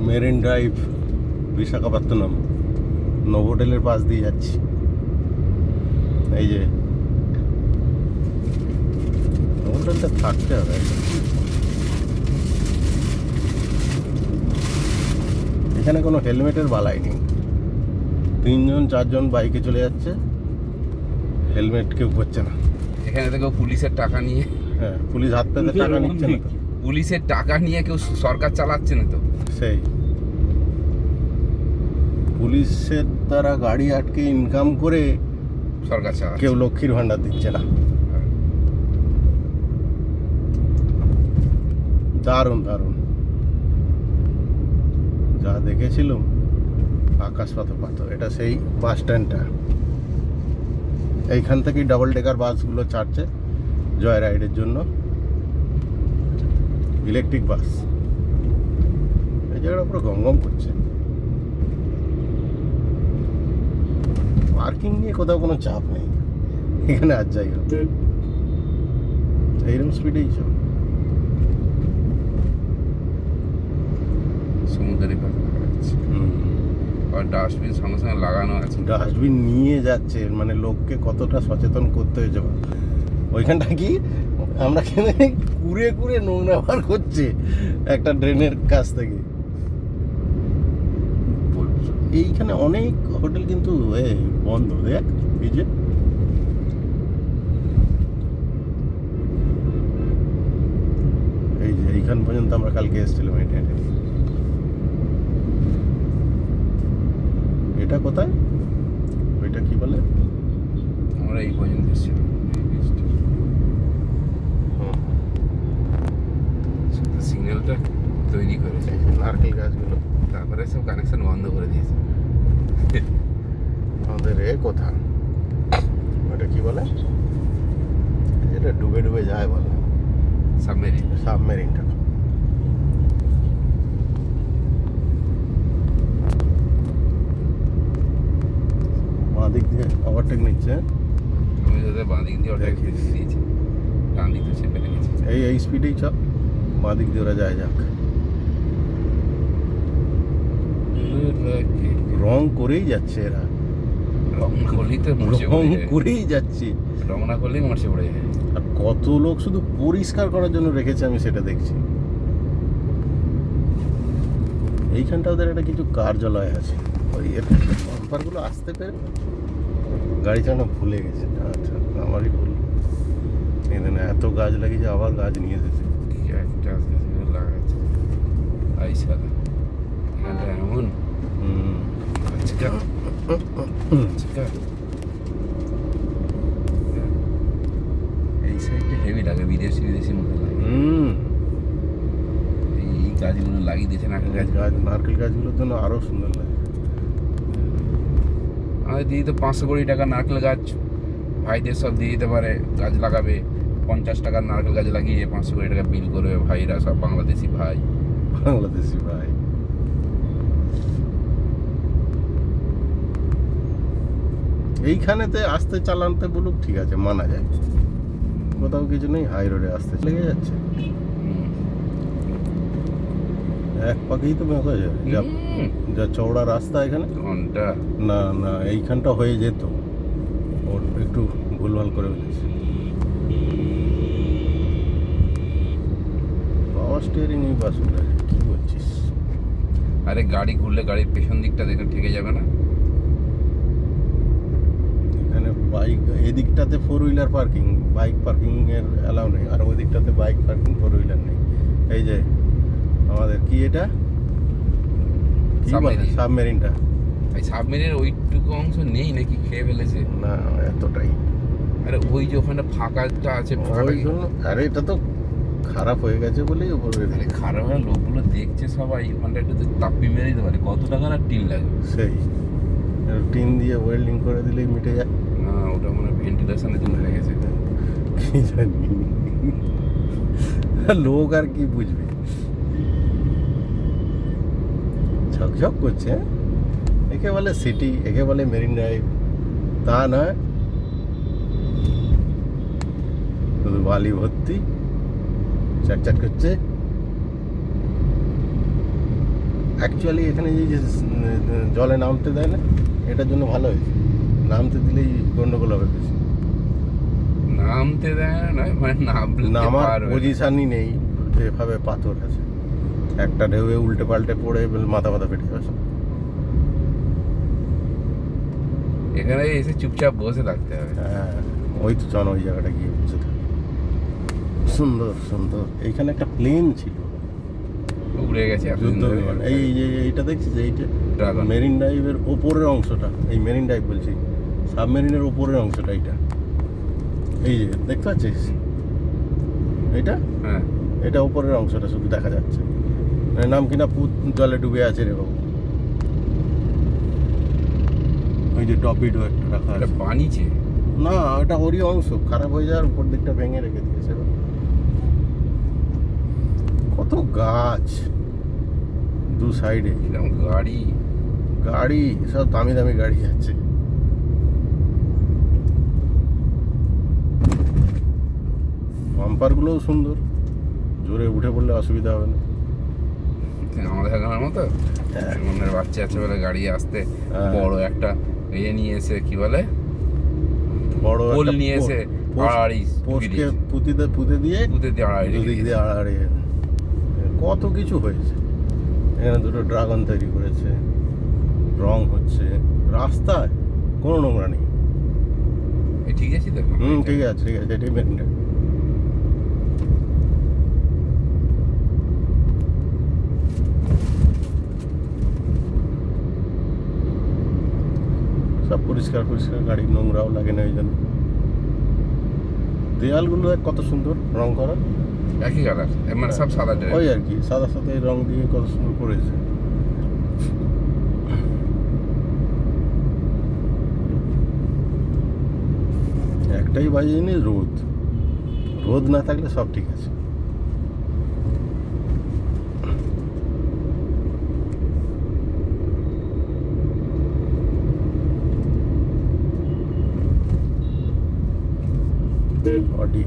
Marine drive Visakhapatnam নোভোটেলের পাশ দিয়ে যাচ্ছি। এই যে নোভোটেলটা থাকতে হবে। এখানে কোনো হেলমেটের বালাই নেই। 3-4জন বাইকে চলে যাচ্ছে, হেলমেট কেউ করছে না। এখানে দেখো পুলিশের টাকা নিয়ে, হ্যাঁ, পুলিশ হাত পেতে টাকা নিচ্ছে না তো। পুলিশের টাকা নিয়ে কেউ সরকার চালাচ্ছে না তো। সেই পুলিশের দ্বারা গাড়ি আটকে ইনকাম করে সরকার চালাচ্ছে। কেউ লক্ষ্মীর ভান্ডার দিচ্ছে না। দারুণ দারুণ যা দেখেছিলাম, আকাশ পাথর। এটা সেই বাস স্ট্যান্ডটা। এইখান থেকেই ডাবল ডেকার বাসগুলো ছাড়ছে জয় রাইডের জন্য, ইলেকট্রিক বাস। এই জায়গাটা পুরো গমগম করছে। পার্কিং নিয়ে কোথাও কোনো চাপ নেই এখানে। আর যাই হোক, এইরকম স্পিডেই চল। সমুদ্রের পাশে দেখা যাচ্ছে। আর ডাস্টবিন সঙ্গে সঙ্গে লাগানো আছে। ডাস্টবিন নিয়ে যাচ্ছে, মানে লোককে কতটা সচেতন করতে হয়েছে। ওইখানটা কি আমরা কুড়ে কুড়ে নোংরা বার করছে একটা ড্রেনের কাছ থেকে। এইখানে অনেক হোটেল কিন্তু বন্ধ। দেখ এই যে এইখান পর্যন্ত আমরা কালকে এসেছিলাম। এটা কোথায়, ওইটা কি বলে? আমরা এই পর্যন্ত এসেছিলাম। সিগন্যালটা তৈরি করেছে নারকেল গাছগুলো, তারপরে সব কানেকশন বন্ধ করে দিয়েছে। আমাদের কোথা ওটা কি বলে, এটা ডুবে ডুবে যায় বলে সাবমেরিনটা। বাঁ দিক দিয়ে ওভারটেক নিচ্ছে। আমি দাদা বাঁ দিক দিয়ে ওটা দিয়েছি, ডান দিক দিয়ে চেপে লেগেছে। এই স্পিডেই চল, বাঁ দিক দিয়ে ওরা যায় যাক। রং করেই যাচ্ছে এরা, রং করলেই তো রং করেই যাচ্ছে। রং না করলেই মরছে পড়ে যায়। আর কত লোক শুধু পরিষ্কার করার জন্য রেখেছে, আমি সেটা দেখছি। এইখানটা ওদের একটা কিছু কার্যালয় আছে। ওই বাম্পারগুলো আসতে পেরে গাড়ি চালানো ভুলে গেছে। আচ্ছা, আমারই ভুল। এখানে এত গাছ লাগিয়েছে, আবার গাছ নিয়ে এসেছে। লাগাচ্ছে আইসা এখানটা এমন এই সাইডটা হেভি লাগে, বিদেশি মতো লাগে। এই গাছগুলো লাগিয়ে দিয়েছে, নারকেল নারকেল গাছগুলোর জন্য আরো সুন্দর লাগে। আমাদের দিয়ে তো 500 কোটি টাকা নারকেল গাছ ভাইদের সব দিয়ে দিতে পারে, গাছ লাগাবে। 50 টাকার নারকেল গাছ লাগিয়ে 500 কোটি টাকা বিল করবে ভাইরা, সব বাংলাদেশি ভাই। এইখানেতে আসতে চালানতে বলুক ঠিক আছে, মানা যায়। কোথাও কিছু নেই, হাই রোডে আসতে লেগে যাচ্ছে। এক পাকেই তো হয়ে যায়। যা চওড়া রাস্তা এখানে, ঘন্টা না এইখানটা হয়ে যেত। ওর একটু ভুলভাল করে ফেলেছে। পাওয়ার স্টিয়ারিং এই বাসগুলো, কি বলছিস? আরে গাড়ি ঘুরলে গাড়ির পেছন দিকটা দেখে ঠেকে যাবে না? এখানে বাইক, এদিকটাতে 4 হুইলার পার্কিং, বাইক পার্কিং এর অ্যালাউ নেই। আর ওই দিকটাতে বাইক পার্কিং, 4 হুইলার নেই। এই যে আমাদের কি এটা সাবমেরিনটা, এই সাবমেরিনের ওইটুকু অংশ নেই নাকি, খেয়ে ফেলেছে? না এতটাই। আরে ওই যে ওখানে ফাঁকাটা আছে, আরে এটা তো খারাপ হয়ে গেছে বলেই উপরে। আরে খারাপ হয়ে লোকগুলো দেখছে সবাই, ওখানটা একটু তাপ্পি মেরে দিতে পারে। কত টাকার আর টিন লাগবে? সেই টিন দিয়ে ওয়েল্ডিং করে দিলেই মিটে যায়। না, ওটা মনে হয় ভেন্টিলেশনের জন্য লেগেছে। কি জানি, লোক আর কি বুঝবে। ঝকঝক করছে। একে বলে সিটি, একে বলে মেরিন ড্রাইভ, তা নয়। শুধু বালি ভর্তি, চাটচাট করছে। অ্যাকচুয়ালি এখানে এই যে জলে নামতে দেয় না, এটার জন্য ভালো হয়েছে। নামতে দিলেই গন্ডগোল হবে বেশি। নামতে দেয় না নয়, মানে নামতে নামার পারবে না। পজিশনই নেই, যেভাবে পাথর আছে, একটা ঢেউয়ে উল্টে পাল্টে পড়ে মাথা ফেটে যাচ্ছে। এখানে এসে চুপচাপ বসে থাকতে হবে। হ্যাঁ, ওই তো চল ওই জায়গাটা গিয়ে বসে থাকি। সুন্দর সুন্দর। এইখানে একটা প্লেন ছিল, উড়ে গেছে এতদিন যুদ্ধ ধরে। বিমান। এই যে এইটা দেখছিস, এইটা Dragon। মেরিন ড্রাইভের ওপরের অংশটা, এই মেরিন ড্রাইভ বলছি, সাবমেরিনের ওপরের অংশটা এইটা। এই যে দেখতে পাচ্ছিস এইটা, হ্যাঁ, এটা ওপরের অংশটা শুধু দেখা যাচ্ছে। এর নাম কিনা জলে ডুবে আছে রে বাবু। ওই যে টপিডো একটা রাখা এটা আছে। বানিয়েছে। না, ওটা ওরই অংশ, খারাপ হয়ে যাওয়ার উপর দিকটা ভেঙে রেখে দিয়েছে। কত গাছ দু সাইডে, কিরকম গাড়ি। গাড়ি সব দামি দামি গাড়ি যাচ্ছে। বাম্পারগুলোও সুন্দর, জোরে উঠে পড়লে অসুবিধা হবে না। আমাদের এখানের মতো হ্যাঁ। মনের বাচ্চা আছে বলে গাড়ি আসতে হ্যাঁ। বড় একটা নিয়ে এসে কি বলে বড় পোল একটা নিয়ে এসে আড়াআড়ি পোস্টকে পুঁতে দিয়ে পুঁতে দিয়ে আড়াআড়ি দুদিক রেখে দিয়ে আড়াআড়ি কত কিছু হয়েছে। এখানে দুটো ড্রাগন তৈরি করেছে, রং হচ্ছে। রাস্তায় কোনো নোংরা নেই। দিয়েছে। ঠিক আছে তো? ঠিক আছে ঠিক আছে, এটাই মেরিন ড্রাইভ। সব পরিষ্কার পরিষ্কার, গাড়ি নোংরাও লাগে না ওই জন্য। দেয়ালগুলো দেখ কত সুন্দর রং করা। একই কালার, মানে সব সাদা ড্রেস। ওই আর কি, সাদা সাদা রং দিয়ে কত সুন্দর করেছে। একটাই বাজে জিনিস, রোদ। রোদ না থাকলে সব ঠিক আছে। অডি